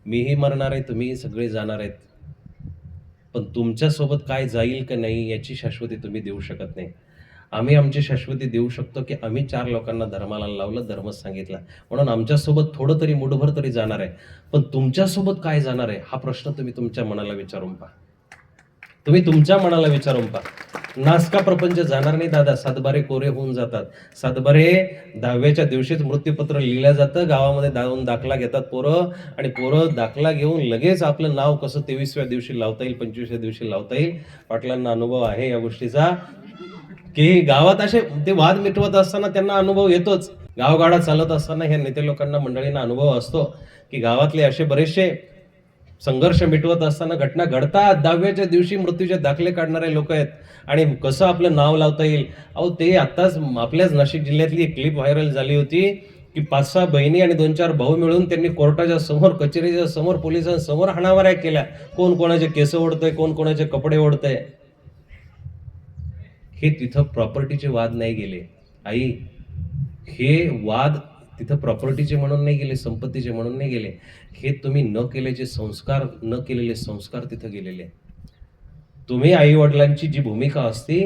मीही मरणार आहे, तुम्हीही सगळे जाणार आहेत. पण तुमच्यासोबत काय जाईल का नाही याची शाश्वती तुम्ही देऊ शकत नाही. आम्ही आमची शाश्वती देऊ शकतो, की आम्ही 4 लोकांना धर्माला लावलं, धर्म सांगितला. म्हणून आमच्यासोबत थोडं तरी मुठभर तरी जाणार आहे. पण तुमच्यासोबत काय जाणार आहे हा प्रश्न तुम्ही तुमच्या मनाला विचारून पहा. तुम्ही तुमच्या मनाला विचारून पहा. नासका प्रपंच जाणार नाही दादा. सातबारे कोरे होऊन जातात. सातबारे 10व्याच्या दिवशीच मृत्यूपत्र लिहिलं जातं. गावामध्ये जाऊन दाखला घेतात पोरं आणि पोरं दाखला घेऊन लगेच आपलं नाव कसं 23व्या दिवशी लावता येईल, 25व्या दिवशी लावता येईल. पाटलांना अनुभव आहे या गोष्टीचा, की गावात असे ते वाद मिटवत असताना त्यांना अनुभव येतोच. गावगाडा चालत असताना ह्या नेते लोकांना, मंडळींना अनुभव असतो, की गावातले असे बरेचसे संघर्ष मिटवत असताना घटना घडतात. 10व्याच्या दिवशी मृत्यूचे दाखले काढणारे लोक आहेत आणि कसं आपलं नाव लावता येईल. अहो, ते आत्ताच आपल्याच नाशिक जिल्ह्यातली एक क्लिप व्हायरल झाली होती, की 5-6 बहिणी आणि 2-4 भाऊ मिळून त्यांनी कोर्टाच्या समोर, कचेरीच्या समोर, पोलिसांसमोर हाणामाऱ्या केल्या. कोण कोणाचे केस ओढतंय, कोण कोणाचे कपडे ओढतंय. हे तिथं प्रॉपर्टीचे वाद नाही गेले आई. हे वाद तिथं प्रॉपर्टीचे म्हणून नाही गेले, संपत्तीचे म्हणून नाही गेले. हे तुम्ही न केलेले संस्कार तिथं गेलेले. तुम्ही आई वडिलांची जी भूमिका असते,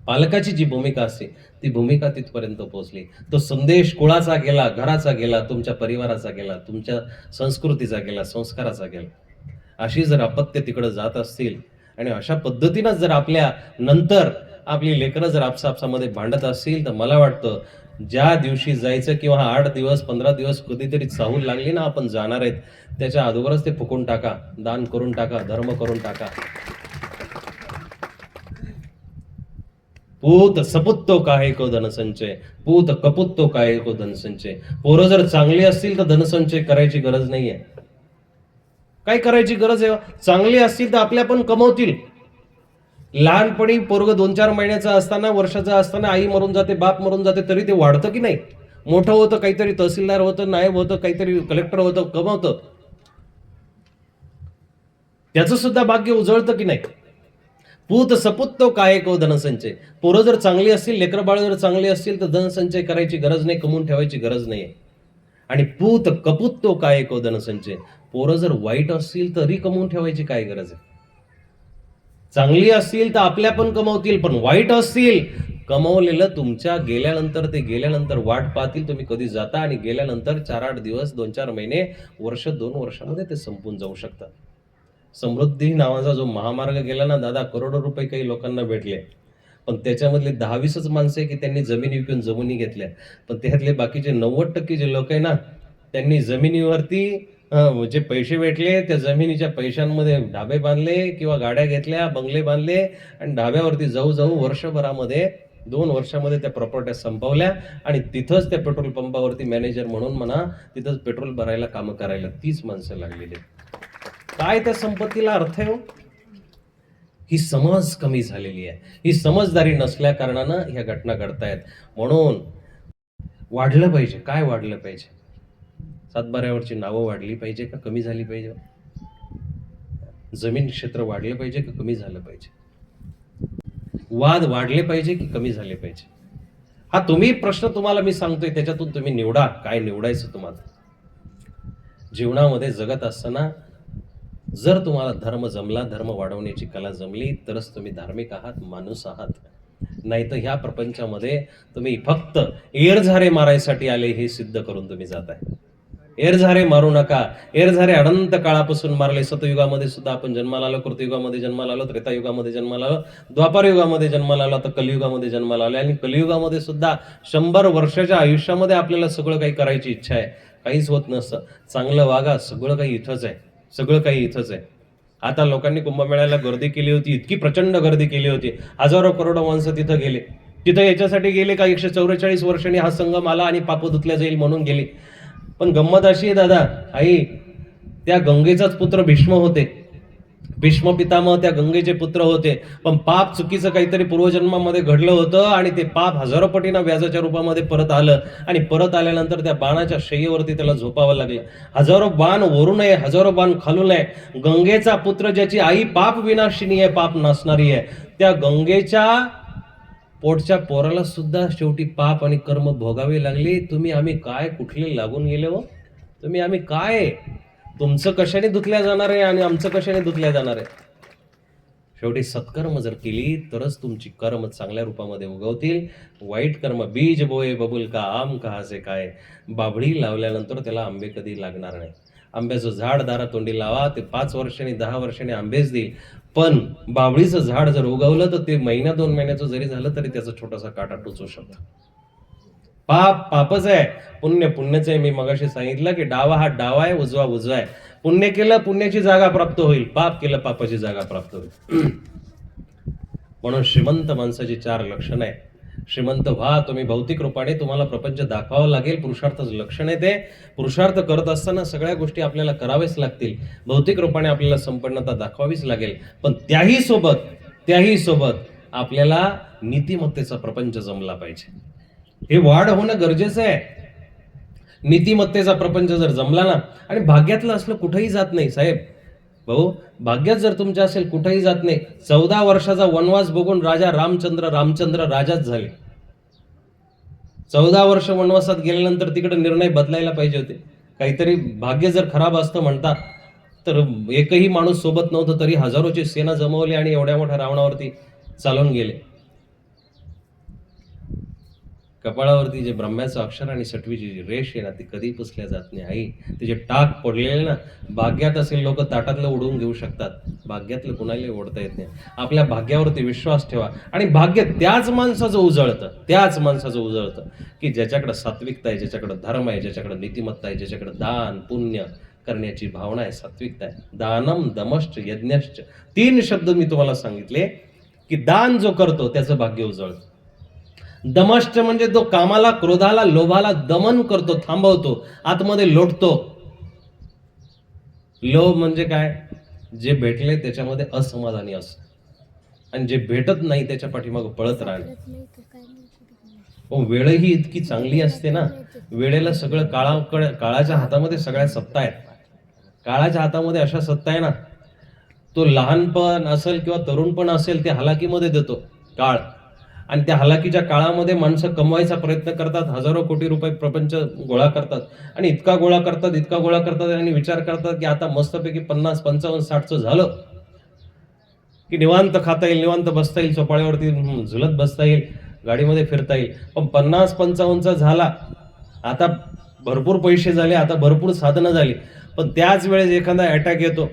पालकाची जी भूमिका असते, ती भूमिका तिथपर्यंत पोहोचली. तो संदेश कुळाचा गेला, घराचा गेला, तुमच्या परिवाराचा गेला, तुमच्या संस्कृतीचा गेला, संस्काराचा गेला. अशी जर अपत्य तिकडे जात असतील आणि अशा पद्धतीनं जर आपल्या नंतर आपली लेकरं जर आपसामध्ये भांडत असतील, तर मला वाटतं ज्या दिवशी जायचं किंवा 8 दिवस 15 दिवस कधीतरी चाहूल लागली ना आपण जाणार आहेत, त्याच्या अगोदरच ते फुकून टाका, दान करून टाका, धर्म करून टाका. पूत सपुत्तो काहे को धनसंचय, पूत कपुत्तो काहे को धनसंचय. पोरं जर चांगली असतील तर धनसंचय करायची गरज नाहीये. काय करायची गरज आहे? चांगली असतील तर आपल्या पण कमवतील. लहानपणी पोरग 2-4 महिन्याचा असताना, वर्षाचा असताना आई मरून जाते, बाप मरून जाते, तरी ते वाढतं की नाही? मोठं होतं, काहीतरी तहसीलदार होतं, नायब होतं, काहीतरी कलेक्टर होतं, कमवतं. त्याचं सुद्धा भाग्य उजळतं की नाही? पूत सपुत्तो काय को धनसंचय. पोरं जर चांगली असतील, लेकरं बाळ जर चांगली असतील तर धनसंचय करायची गरज नाही, कमवून ठेवायची गरज नाहीये. आणि पूत कपुत्तो काय को धनसंचय. पोरं जर वाईट असतील तरी कमवून ठेवायची काय गरज आहे? चांगली असतील तर आपल्या पण कमवतील, पण वाईट असतील, कमवलेलं तुमच्या गेल्यानंतर, ते गेल्यानंतर वाट पाहतील तुम्ही कधी जाता, आणि गेल्यानंतर 4-8 दिवस, 2-4 महिने, वर्ष, 2 वर्षामध्ये ते संपून जाऊ शकतात. समृद्धी नावाचा जो महामार्ग गेला ना दादा, करोडो रुपये काही लोकांना भेटले, पण त्याच्यामधले 10-20च माणसं आहे की त्यांनी जमिनी विकून जमिनी घेतल्या. पण त्यातले बाकीचे 90% जे लोक आहे ना, त्यांनी जमिनीवरती जे पैसे भेटले त्या जमिनीच्या पैशांमध्ये ढाबे बांधले किंवा गाड्या घेतल्या, बंगले बांधले आणि ढाब्यावरती जाऊ जाऊ वर्षभरामध्ये, 2 वर्षामध्ये त्या प्रॉपर्ट्या संपवल्या आणि तिथंच त्या पेट्रोल पंपावरती मॅनेजर म्हणून म्हणा, तिथंच पेट्रोल भरायला कामं करायला तीच माणसं लागलेली. काय त्या संपत्तीला अर्थ आहे? ही समज कमी झालेली आहे. ही समजदारी नसल्या कारणानं ह्या घटना घडतायत. म्हणून वाढलं पाहिजे. काय वाढलं पाहिजे? सातबाऱ्यावरची नावं वाढली पाहिजे का कमी झाली पाहिजे? जमीन क्षेत्र वाढलं पाहिजे का कमी झालं पाहिजे? वाद वाढले पाहिजे की कमी झाले पाहिजे? हा तुम्ही प्रश्न तुम्हाला मी सांगतोय, त्याच्यातून तुम्ही निवडा काय निवडायचं तुम्हाला. जीवनामध्ये जगत असताना जर तुम्हाला धर्म जमला, धर्म वाढवण्याची कला जमली, तरच तुम्ही धार्मिक आहात, माणूस आहात. नाही तर ह्या प्रपंचामध्ये तुम्ही फक्त एरझारे मारायसाठी आले हे सिद्ध करून तुम्ही जाताय. एरझारे मारू नका. एरझारे अनंत काळापासून मारले. सतयुगामध्ये सुद्धा आपण जन्माला आलो, कृतयुगामध्ये जन्माला आलो, त्रेतायुगामध्ये जन्माला आलो, द्वापार युगामध्ये जन्माला आलो, आता कलियुगामध्ये जन्माला आलो. आणि कलियुगामध्ये सुद्धा 100 वर्षाच्या आयुष्यामध्ये आपल्याला सगळं काही करायची इच्छा आहे. काहीच होत नसतं. चांगलं वागा, सगळं काही इथंच आहे, सगळं काही इथंच आहे. आता लोकांनी कुंभमेळ्याला गर्दी केली होती, इतकी प्रचंड गर्दी केली होती, हजारो करोडो माणसं तिथं गेले. तिथं याच्यासाठी गेले का 144 वर्षांनी हा संगम आला आणि पाप धुतल्या जाईल म्हणून गेले. पण गंमत अशी आहे दादा, आई, त्या गंगेचाच पुत्र भीष्म होते. भीष्म पितामह त्या गंगेचे पुत्र होते. पण पाप चुकीचं काहीतरी पूर्वजन्मामध्ये घडलं होतं आणि ते पाप हजारो पटीनं व्याजाच्या रूपामध्ये परत आलं. आणि परत आल्यानंतर त्या बाणाच्या शय्येवरती त्याला झोपावं लागलं. हजारो बाण वरून आहे, हजारो बाण खालून आहे. गंगेचा पुत्र ज्याची आई पाप विनाशिनी आहे, पाप नासणारी आहे, त्या गंगेच्या पोटच्या पोराला सुद्धा शेवटी पाप आणि कर्म भोगावे लागले. तुम्ही आम्ही काय कुठले लागून गेले हो? तुम्ही आम्ही काय? तुमचं कशाने धुतल्या जाणार आहे आणि आमचं कशाने धुतल्या जाणार आहे? शेवटी सत्कर्म जर केली तरच तुमची कर्म चांगल्या रूपामध्ये उगवतील. वाईट कर्म, बीज बोये बबुल का आम कहासे काय, बाभळी लावल्यानंतर त्याला आंबे कधी लागणार नाही. आंब्याचं झाड दारातोंडी लावा, ते 5 वर्षांनी 10 वर्षांनी आंबेच देईल. पण बाभळीचं झाड जर उगवलं तर ते महिना 2 महिन्याचं जरी झालं तरी त्याचा छोटासा काटा टोचू शकतो. पाप पापच आहे, पुण्य पुण्यच आहे. मी मगाशी सांगितलं की डावा हात डावा आहे, उजवा उजवा आहे. पुण्य केलं पुण्याची जागा प्राप्त होईल, पाप केलं पापाची जागा प्राप्त होईल. म्हणून श्रीमंत माणसाची 4 लक्षणं आहे. श्रीमंत व्हा तुम्ही भौतिक रूपाने, तुम्हाला प्रपंच दाखवावं लागेल. पुरुषार्थच लक्षण आहे ते. पुरुषार्थ करत असताना सगळ्या गोष्टी आपल्याला कराव्याच लागतील. भौतिक रूपाने आपल्याला संपन्नता दाखवावीच लागेल. पण त्याही सोबत आपल्याला नीतिमत्तेचा प्रपंच जमला पाहिजे. हे वाढ होणं गरजेचं आहे. नीतिमत्तेचा प्रपंच जर जमला ना, आणि भाग्यातलं असलं कुठेही जात नाही साहेब. भाऊ, भाग्यात जर तुमच्या असेल कुठेही जात नाही. 14 वर्षाचा वनवास बघून राजा रामचंद्र राजाच झाले. 14 वर्ष वनवासात गेल्यानंतर तिकडे निर्णय बदलायला पाहिजे होते. काहीतरी भाग्य जर खराब असतं म्हणता तर एकही माणूस सोबत नव्हतं तरी हजारोची सेना जमवली आणि एवढ्या मोठ्या रावणावरती चालून गेले. कपाळावरती जे ब्रह्म्याचं अक्षर आणि सटवीची जी रेष आहे ना, ती कधी पुसल्या जात नाही. आई, तिचे टाक पडलेले ना, भाग्यात असेल लोक ताटातलं उडवून घेऊ शकतात, भाग्यातलं कुणाला ओढता येत नाही. आपल्या भाग्यावरती विश्वास ठेवा. आणि भाग्य त्याच माणसाचं उजळतं की ज्याच्याकडे सात्विकता आहे, ज्याच्याकडे धर्म आहे, ज्याच्याकडे नीतिमत्ता आहे, ज्याच्याकडे दान पुण्य करण्याची भावना आहे, सात्विकता आहे. दानम दमश्च यज्ञश्च, 3 शब्द मी तुम्हाला सांगितले की दान जो करतो त्याचं भाग्य उजळतं. दमष्ट म्हणजे तो कामाला, क्रोधाला, लोभाला दमन करतो, थांबवतो, आतमध्ये लोटतो. लोभ म्हणजे काय? जे भेटले त्याच्यामध्ये असमाधानी असतं आणि जे भेटत नाही त्याच्या पाठीमागे पळत राहणे. वेळही इतकी चांगली असते ना, वेळेला सगळं काळाच्या हातामध्ये सगळ्या सत्ता आहेत. काळाच्या हातामध्ये अशा सत्ता आहे ना, तो लहानपण असेल किंवा तरुणपण असेल ते हलाखीमध्ये देतो काळ. आणि त्या हलाखीच्या काळामध्ये माणसं कमवायचा प्रयत्न करतात, हजारो कोटी रुपये प्रपंच गोळा करतात आणि इतका गोळा करतात आणि विचार करतात की आता मस्तपैकी 50, 55, 60चं झालं की निवांत खाता येईल, निवांत बसता येईल, चोपाळ्यावरती झुलत बसता येईल, गाडीमध्ये फिरता येईल. पण 50, 55चा झाला, आता भरपूर पैसे झाले, आता भरपूर साधनं झाली, पण त्याच वेळेस एखादा अटॅक येतो,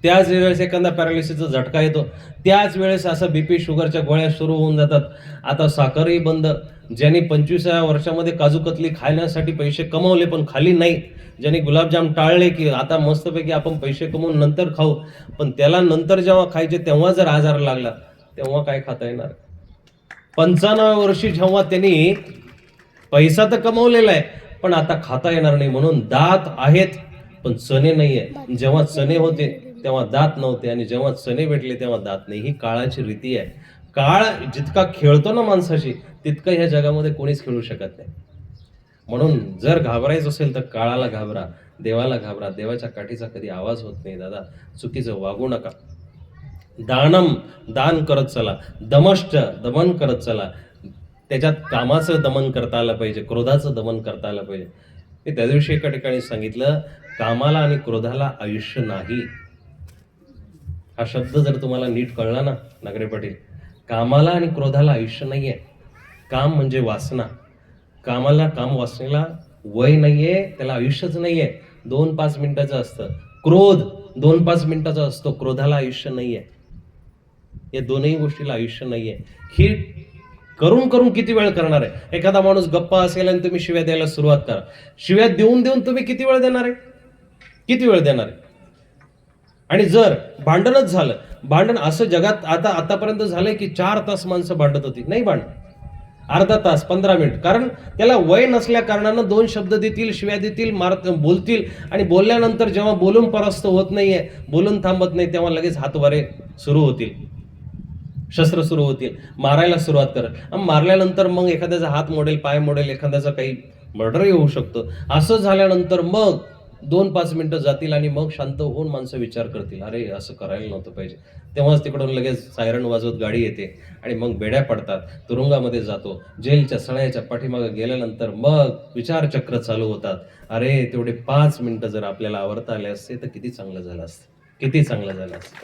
त्याच वेळेस एखादा पॅरालिसिसचा झटका येतो, त्याच वेळेस असं बीपी शुगरच्या गोळ्या सुरू होऊन जातात. आता साखरही बंद. ज्यांनी 25व्या वर्षामध्ये काजू कतली खाण्यासाठी पैसे कमवले पण खाली नाही, ज्यांनी गुलाबजाम टाळले की आता मस्तपैकी आपण पैसे कमवून नंतर खाऊ, पण त्याला नंतर जेव्हा खायचे तेव्हा जर आजार लागला तेव्हा काय खाता येणार? 95व्या वर्षी जेव्हा त्यांनी पैसा तर कमवलेला आहे पण आता खाता येणार नाही, म्हणून दात आहेत पण चणे नाहीये. जेव्हा चणे होते तेव्हा दात नव्हते आणि जेव्हा चणे भेटले तेव्हा दात नाही. ही काळाची रीती आहे. काळ जितका खेळतो ना माणसाशी, तितकं ह्या जगामध्ये कोणीच खेळू शकत नाही. म्हणून जर घाबरायचं असेल तर काळाला घाबरा, देवाला घाबरा. देवाच्या काठीचा कधी आवाज होत नाही दादा, चुकीचं वागू नका. दान करत चला, दमष्ट दमन करत चला. त्याच्यात कामाचं दमन करता आलं पाहिजे, क्रोधाचं दमन करता आलं पाहिजे. मी त्या दिवशी एका ठिकाणी सांगितलं, कामाला आणि क्रोधाला आयुष्य नाही. हा शब्द जर तुम्हाला नीट कळला ना नागरे पाटील, कामाला आणि क्रोधाला आयुष्य नाहीये. काम म्हणजे वासना. काम वासनेला वय नाहीये, त्याला आयुष्यच नाहीये. 2-5 मिनिटाचं असतं. क्रोध 2-5 मिनिटाचा असतो, क्रोधाला आयुष्य नाहीये. या दोनही गोष्टीला आयुष्य नाहीये. ही करून किती वेळ करणार आहे? एखादा माणूस गप्पा असेल आणि तुम्ही शिव्या द्यायला सुरुवात करा. शिव्या देऊन तुम्ही किती वेळ देणार आहे? आणि जर भांडणच झालं, भांडण असं जगात आतापर्यंत झालंय की 4 तास माणसं भांडत होती, नाही भांडण, अर्धा तास 15 मिनिट. कारण त्याला वय नसल्या कारणानं 2 शब्द देतील, शिव्या देतील, बोलतील आणि बोलल्यानंतर जेव्हा बोलून परास्त होत नाहीये, बोलून थांबत नाही, तेव्हा लगेच हातवारे सुरू होतील, शस्त्र सुरू होतील, मारायला सुरुवात करत. मारल्यानंतर मग एखाद्याचा हात मोडेल, पाय मोडेल, एखाद्याचा काही मर्डरही होऊ शकतो. असं झाल्यानंतर मग 2-5 मिनिटं जातील आणि मग शांत होऊन माणसं विचार करतील, अरे असं करायला नव्हतं पाहिजे. तेव्हाच तिकडून लगेच सायरन वाजवत गाडी येते आणि मग बेड्या पडतात, तुरुंगामध्ये जातो. जेलच्या सळायच्या पाठीमागे गेल्यानंतर मग विचारचक्र चालू होतात. अरे तेवढे 5 मिनिटं जर आपल्याला आवरता आले असते तर किती चांगलं झालं असतं, किती चांगलं झालं असतं.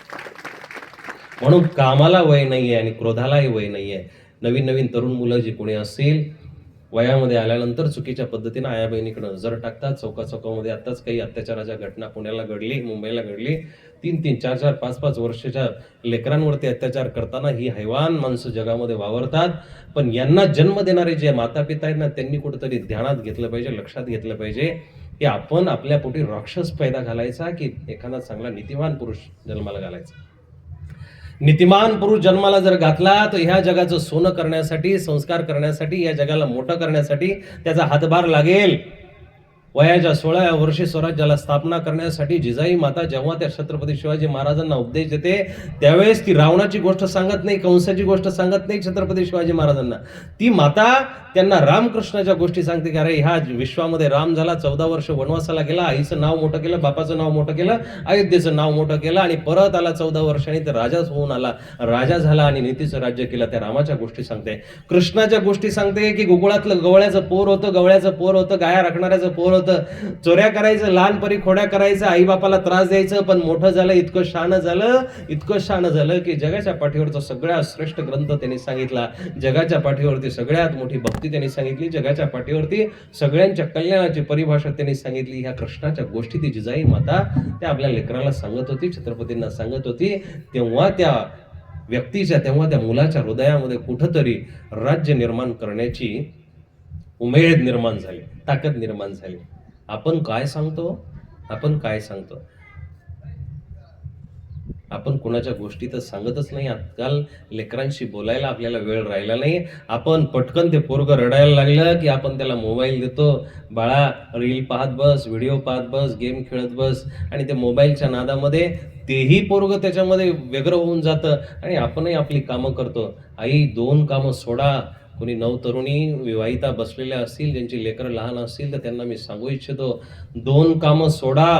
म्हणून कामाला वय नाहीये आणि क्रोधालाही वय नाहीये. नवीन नवीन तरुण मुलं जी कोणी असतील, वयामध्ये आल्यानंतर चुकीच्या पद्धतीनं आया बहिणीकडे नजर टाकतात. चौकामध्ये आत्ताच काही अत्याचाराच्या घटना पुण्याला घडली, मुंबईला घडली. 3-3, 4-4, 5-5 वर्षाच्या लेकरांवरती अत्याचार करताना ही हैवान माणसं जगामध्ये वावरतात. पण यांना जन्म देणारे जे माता-पिता आहेत ना, त्यांनी कुठेतरी ध्यानात घेतलं पाहिजे, लक्षात घेतलं पाहिजे, की आपण आपल्या पोटी राक्षस पैदा घालायचा की एखादा चांगला नीतिवान पुरुष जन्माला घालायचा. नीतिमान पुरुष जन्माला जर घातला तर ह्या जगाचं सोनं करण्यासाठी, संस्कार करण्यासाठी, या जगाला मोठं करण्यासाठी त्याचा हातभार लागेल. वयाच्या 16व्या वर्षी स्वराज्याला स्थापना करण्यासाठी जिजाई माता जेव्हा त्या छत्रपती शिवाजी महाराजांना उपदेश देते, त्यावेळेस ती रावणाची गोष्ट सांगत नाही, कंसाची गोष्ट सांगत नाही छत्रपती शिवाजी महाराजांना. ती माता त्यांना रामकृष्णाच्या गोष्टी सांगते की अरे ह्या विश्वामध्ये राम झाला, 14 वर्ष वनवासाला गेला, आईचं नाव मोठं केलं, बापाचं नाव मोठं केलं, अयोध्येचं नाव मोठं केलं आणि परत आला 14 वर्षांनी तर राजाच होऊन आला, राजा झाला आणि नीतीचं राज्य केलं. त्या रामाच्या गोष्टी सांगते. कृष्णाच्या गोष्टी सांगते की गोकुळातलं गवळ्याचं पोर होतं, गाया राखणाऱ्याचं पोर होतं, चोऱ्या करायचं, लहानपणी खोड्या करायचं, आई बापाला त्रास द्यायचं, पण मोठं झालं, इतकं शहाणं झालं की जगाच्या पाठीवरचा सगळ्यात श्रेष्ठ ग्रंथ त्यांनी सांगितला, जगाच्या पाठीवरती सगळ्यात मोठी भक्ती त्यांनी सांगितली, जगाच्या पाठीवरती सगळ्यांच्या कल्याणाची परिभाषा त्यांनी सांगितली. ह्या कृष्णाच्या गोष्टी ती जिजाई माता त्या आपल्या लेकराला सांगत होती, छत्रपतींना सांगत होती. तेव्हा त्या मुलाच्या हृदयामध्ये कुठंतरी राज्य निर्माण करण्याची उमेद निर्माण झाली, ताकद निर्माण झाली. आपण काय सांगतो, आपण कुणाच्या गोष्टी तर सांगतच नाही. आजकाल लेकरांशी बोलायला आपल्याला वेळ राहिला नाही. आपण पटकन ते पोरगं रडायला लागलं की आपण त्याला मोबाईल देतो, बाळा रील पाहत बस, व्हिडिओ पाहत बस, गेम खेळत बस आणि ते मोबाईलच्या नादामध्ये तेही पोरगं त्याच्यामध्ये व्यग्र होऊन जातं आणि आपणही आपली कामं करतो. आई 2 कामं सोडा. कोणी नवतरुणी विवाहिता बसलेल्या असतील, ज्यांची लेकरं लहान असतील तर त्यांना मी सांगू इच्छितो, 2 कामं सोडा.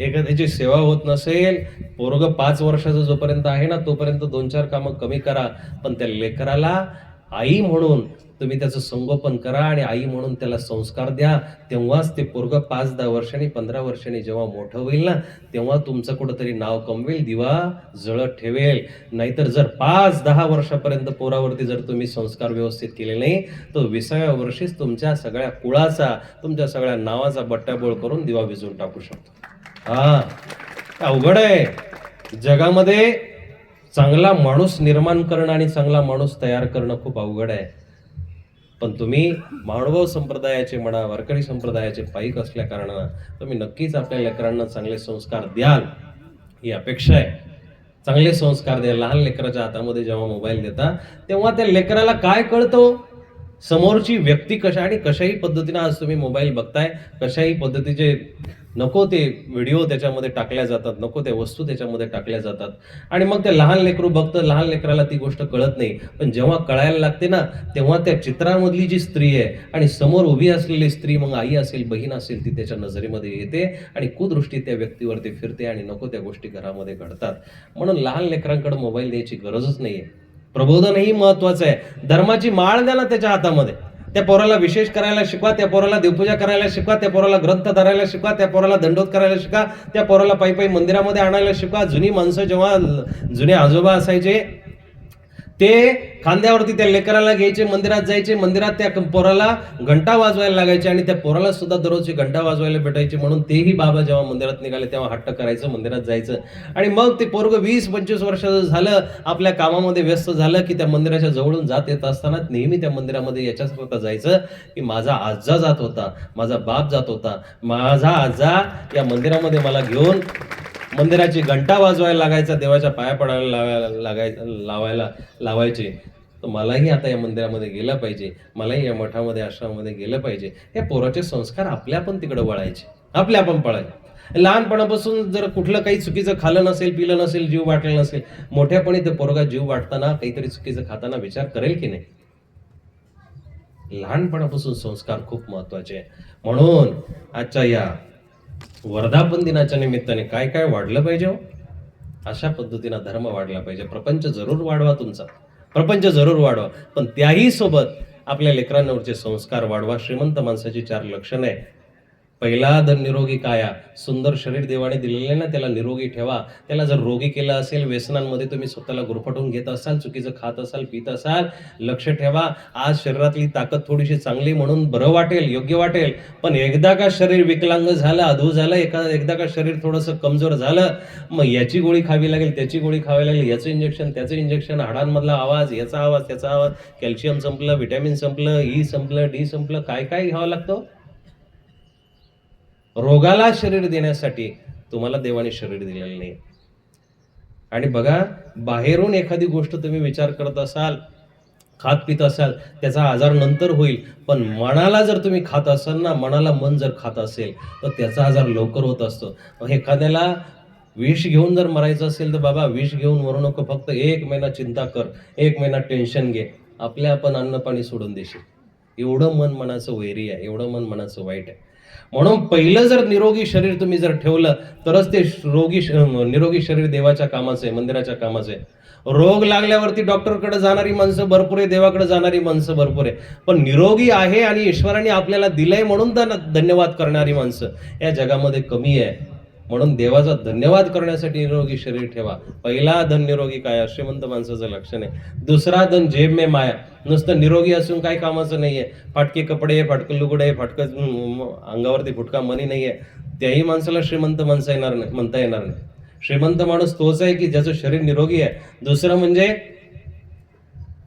एखाद्याची सेवा होत नसेल, पोरगं 5 वर्षाचं जोपर्यंत आहे ना तोपर्यंत 2-4 कामं कमी करा, पण त्या लेकराला आई म्हणून तुम्ही त्याचं संगोपन करा आणि आई म्हणून त्याला संस्कार द्या. तेव्हाच ते पोरगं 5-10 वर्षांनी, 15 वर्षांनी जेव्हा मोठं होईल ना, तेव्हा तुमचं कुठंतरी नाव कमवेल, दिवा जळत ठेवेल. नाहीतर जर 5-10 वर्षापर्यंत पोरावरती जर तुम्ही संस्कार व्यवस्थित केले नाही तर 20व्या वर्षीच तुमच्या सगळ्या कुळाचा, तुमच्या सगळ्या नावाचा बट्ट्याबोळ करून दिवा विझून टाकू शकतो. अवघड आहे. जगामध्ये चांगला माणूस निर्माण करणं आणि चांगला माणूस तयार करणं खूप अवघड आहे. पण तुम्ही मानव संप्रदायाचे म्हणा, वारकरी संप्रदायाचे पाईक असल्या कारणानं तुम्ही नक्कीच आपल्या लेकरांना चांगले संस्कार द्याल ही अपेक्षा आहे. चांगले संस्कार द्या. लहान लेकराच्या हातामध्ये जेव्हा मोबाईल देता तेव्हा त्या लेकराला काय कळतं, समोरची व्यक्ती कशाही पद्धतीनं आज तुम्ही मोबाईल बघताय, कशाही पद्धतीचे नको ते व्हिडिओ त्याच्यामध्ये टाकल्या जातात, नको त्या वस्तू त्याच्यामध्ये टाकल्या जातात आणि मग ते लहान लेकरू बघतं. लहान लेकराला ती गोष्ट कळत नाही, पण जेव्हा कळायला लागते ना तेव्हा त्या चित्रामधली जी स्त्री आहे आणि समोर उभी असलेली स्त्री, मग आई असेल, बहीण असेल, ती त्याच्या नजरेमध्ये येते आणि कुदृष्टी त्या व्यक्तीवरती फिरते आणि नको त्या गोष्टी घरामध्ये घडतात. म्हणून लहान लेकरांकडे मोबाईल द्यायची गरजच नाहीये. प्रबोधनही महत्वाचं आहे. धर्माची माळ द्या ना त्याच्या हातामध्ये. त्या पोराला विशेष करायला शिकवा, त्या पोराला देवपूजा करायला शिकवा, त्या पोराला ग्रंथ धरायला शिकवा, त्या पोराला दंडोत करायला शिकवा, त्या पोराला पायी मंदिरामध्ये आणायला शिकवा. जुनी माणसं जेव्हा जुने आजोबा असायचे ते खांद्यावरती त्या लेकराला घ्यायचे, मंदिरात जायचे, मंदिरात त्या पोराला घंटा वाजवायला लागायचे आणि त्या पोराला सुद्धा दररोजची घंटा वाजवायला भेटायची. म्हणून तेही बाबा जेव्हा मंदिरात निघाले तेव्हा हट्ट करायचं, मंदिरात जायचं आणि मग ते पोरगं 20-25 वर्षाचं झालं, आपल्या कामामध्ये व्यस्त झालं की त्या मंदिराच्या जवळून जात येत असताना नेहमी त्या मंदिरामध्ये याच्याकरता जायचं की माझा आजा जात होता, माझा बाप जात होता, माझा आजा या मंदिरामध्ये मला घेऊन मंदिराची घंटा वाजवायला लागायचा, देवाच्या पाया पडायला लावायचे. तर मलाही आता या मंदिरामध्ये गेलं पाहिजे, मलाही या मठामध्ये, आश्रमामध्ये गेलं पाहिजे. हे पोराचे संस्कार आपल्या पण तिकडे वळायचे, आपल्या पण पळायचे. लहानपणापासून जर कुठलं काही चुकीचं खाल्लं नसेल, पिलं नसेल, जीव वाटलेला नसेल, मोठ्यापणी ते पोरगा जीव वाटताना, काहीतरी चुकीचं खाताना विचार करेल की नाही? लहानपणापासून संस्कार खूप महत्वाचे आहे. म्हणून आजच्या या वर्धापन दिनाच्या निमित्ताने काय काय वाढलं पाहिजे हो? अशा पद्धतीनं धर्म वाढला पाहिजे. प्रपंच जरूर वाढवा तुमचा, प्रपंच जरूर वाढवा, पण त्याही सोबत आपल्या लेकरांवरचे संस्कार वाढवा. श्रीमंत माणसाची 4 लक्षणं आहे. पहिला, धन निरोगी काया. सुंदर शरीर देवाने दिलेले ना, त्याला निरोगी ठेवा. त्याला जर रोगी केलं असेल, व्यसनांमध्ये तुम्ही स्वतःला गुरफटवून घेत असाल, चुकीचं खात असाल, पित असाल, लक्ष ठेवा. आज शरीरातली ताकद थोडीशी चांगली म्हणून बरं वाटेल, योग्य वाटेल, पण एकदा का शरीर विकलांग झालं, अधू झालं, एकदा का शरीर थोडंसं कमजोर झालं, मग याची गोळी खावी लागेल, त्याची गोळी खावी लागेल, याचं इंजेक्शन, त्याचं इंजेक्शन, हाडांमधला आवाज, याचा आवाज, त्याचा आवाज, कॅल्शियम संपलं, व्हिटॅमिन संपलं, ई संपलं, डी संपलं, काय काय घ्यावं लागतं. रोगाला शरीर देण्यासाठी तुम्हाला देवाने शरीर दिलेलं नाही. आणि बघा, बाहेरून एखादी गोष्ट तुम्ही विचार करत असाल, खात पित असाल, त्याचा आजार नंतर होईल, पण मनाला जर तुम्ही खात असाल ना, मनाला मन जर खात असेल तर त्याचा आजार लवकर होत असतो. एखाद्याला विष घेऊन जर मरायचं असेल तर बाबा, विष घेऊन मरू नको, फक्त 1 महिना चिंता कर, 1 महिना टेन्शन घे, आपल्या आपण अन्न पाणी सोडून देशील. एवढं मन मनाचं वैरी आहे, एवढं मन मनाचं वाईट आहे. म्हणून पहिलं जर निरोगी शरीर तुम्ही जर ठेवलं तरच ते निरोगी शरीर देवाच्या कामाचं आहे, मंदिराच्या कामाचं आहे. रोग लागल्यावरती डॉक्टरकडे जाणारी माणसं भरपूर आहे, देवाकडे जाणारी माणसं भरपूर आहे, पण निरोगी आहे आणि ईश्वराने आपल्याला दिलंय म्हणून धन्यवाद करणारी माणसं या जगामध्ये कमी आहे. म्हणून देवाचा धन्यवाद करण्यासाठी निरोगी शरीर ठेवा. पहिला, धन निरोगी काया, श्रीमंत माणसाचं लक्षण आहे. दुसरा, धन जेब में माया. नुसतं निरोगी असून काही कामाचं नाहीये. फाटके कपडे, फाटकं लुगडे, अंगावरती फुटका मनी नाहीये, त्याही माणसाला श्रीमंत म्हणता येणार नाही. श्रीमंत माणूस तोच आहे की ज्याचं शरीर निरोगी आहे. दुसरं म्हणजे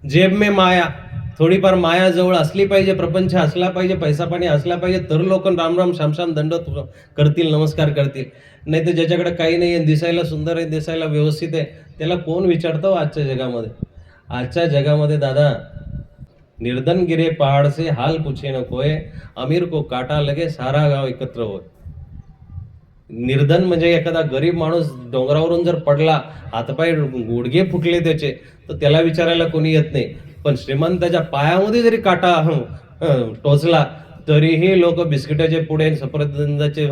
जेब में माया. थोडीफार माया जवळ असली पाहिजे, प्रपंच असला पाहिजे, पैसा पाणी असला पाहिजे, तर लोक राम राम शामशाम दंडवत करतील, नमस्कार करतील. नाही तर ज्याच्याकडे काही नाही आहे, दिसायला सुंदर आहे, दिसायला व्यवस्थित आहे, त्याला कोण विचारतो आजच्या जगामध्ये. आजच्या जगामध्ये दादा, निर्धन गिरे पहाड से हाल पूछे न कोय, अमीर को काटा लगे सारा गाव एकत्र होय. निर्धन म्हणजे एखादा गरीब माणूस डोंगरावरून जर पडला, हातपाय गुडघे फुटले त्याचे, तर त्याला विचारायला कोणी येत नाही. पण श्रीमंताच्या पायामध्ये जरी काटा टोचला तरीही लोक बिस्किटाचे पुढे, सफरचंदाचे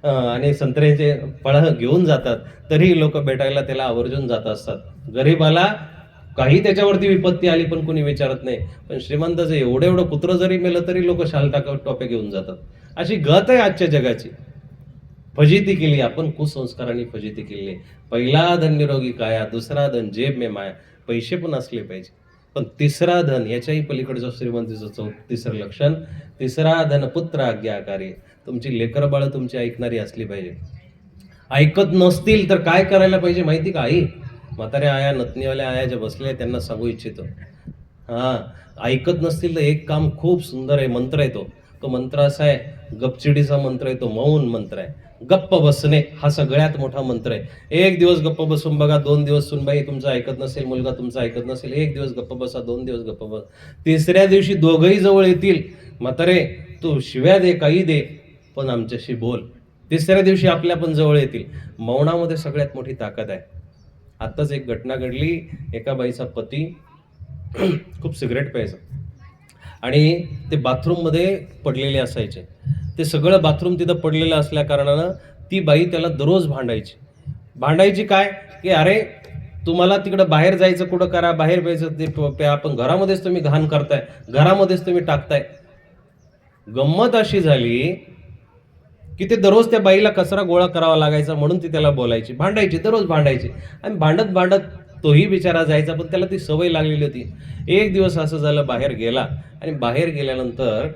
आणि संत्र्याचे फळं घेऊन जातात, तरीही लोक भेटायला त्याला आवर्जून जात असतात. गरीबाला काही त्याच्यावरती विपत्ती आली पण कोणी विचारत नाही, पण श्रीमंताचं एवढं एवढं कुत्रं जरी मेलं तरी लोक शाल टोपे घेऊन जातात. अशी गत आहे आजच्या जगाची. फजिती केली आपण, कुसंस्कारांनी फजिती केली. पहिला, धन निरोगी काया. दुसरा, धन जेब में माया. पैसे पण असले पाहिजे, पण तिसरा, धन याच्याही पलीकडचं श्रीमंतीचं तिसरं लक्षण. तिसरा, धन पुत्र आज्ञाकारी. तुमची लेकरं बाळ तुमची ऐकणारी असली पाहिजे. ऐकत नसतील तर काय करायला पाहिजे माहिती का? आई, म्हाताऱ्या आया, नतनीवाल्या आया ज्या बसल्या त्यांना सांगू इच्छितो. ऐकत नसतील तर एक काम खूप सुंदर आहे, मंत्र आहे तो मंत्र असा आहे, गपचिडीचा मंत्र आहे, तो मौन मंत्र आहे. गप्प बसणे हा सगळ्यात मोठा मंत्र आहे. 1 दिवस गप्प बसून बघा, 2 दिवस सुनबाई तुमचं ऐकत नसेल, मुलगा तुमचा ऐकत नसेल, 1 दिवस गप्प बसा, 2 दिवस गप्प बसा, तिसऱ्या दिवशी दोघंही जवळ येतील. म्हातारे, तू शिव्या दे, काही दे, पण आमच्याशी बोल. तिसऱ्या दिवशी आपल्या पण जवळ येतील. मौनामध्ये सगळ्यात मोठी ताकद आहे. आत्ताच एक घटना घडली. एका बाईचा पती खूप सिगरेट प्यायचा आणि ते बाथरूममध्ये पडलेले असायचे. ते सगळं बाथरूम तिथं पडलेलं असल्या कारणानं ती बाई त्याला दररोज भांडायची काय की, अरे तुम्हाला तिकडं बाहेर जायचं, कुठं करा, बाहेर प्यायचं ते प्या, पण घरामध्येच तुम्ही घाण करताय, घरामध्येच तुम्ही टाकताय. गंमत अशी झाली की ते दररोज त्या बाईला कचरा गोळा करावा लागायचा, म्हणून ती त्याला बोलायची, भांडायची, दररोज भांडायची. आणि भांडत तोही बिचारा जायचा, पण त्याला ती सवय लागलेली होती. एक दिवस असं झालं, बाहेर गेला आणि बाहेर गेल्यानंतर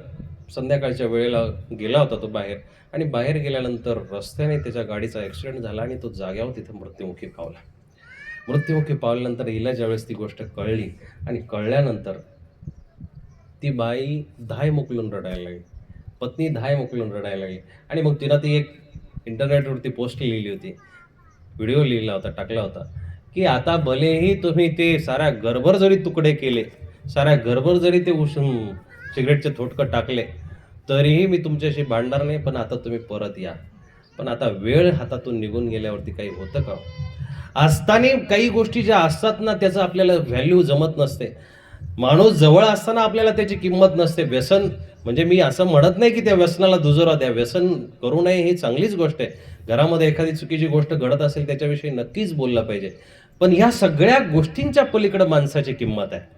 संध्याकाळच्या वेळेला गेला होता तो बाहेर, आणि बाहेर गेल्यानंतर रस्त्याने त्याच्या गाडीचा ॲक्सिडेंट झाला आणि तो जाग्यावर तिथं मृत्युमुखी पावला. मृत्युमुखी पावल्यानंतर हिला ज्यावेळेस ती गोष्ट कळली आणि कळल्यानंतर ती बाई धाय मोकलून रडायला लागली, पत्नी धाय मोकलून रडायला लागली. आणि मग तिनं ती एक इंटरनेटवरती पोस्ट लिहिली होती, व्हिडिओ लिहिला होता, टाकला होता की आता भलेही तुम्ही ते साऱ्या घरभर जरी तुकडे केले, साऱ्या घरभर जरी ते सिगरेटचे थोटकं टाकले, तरीही मी तुमच्याशी भांडणार नाही, पण आता तुम्ही परत या. पण आता वेळ हातातून निघून गेल्यावरती काही होतं का? असताना काही गोष्टी ज्या असतात ना, त्याचं आपल्याला व्हॅल्यू जमत नसते. माणूस जवळ असताना आपल्याला त्याची किंमत नसते. व्यसन म्हणजे मी असं म्हणत नाही की त्या व्यसनाला दुजोरा द्या. व्यसन करू नये ही चांगलीच गोष्ट आहे. घरामध्ये एखादी चुकीची गोष्ट घडत असेल त्याच्याविषयी नक्कीच बोललं पाहिजे. पण ह्या सगळ्या गोष्टींच्या पलीकडे माणसाची किंमत आहे.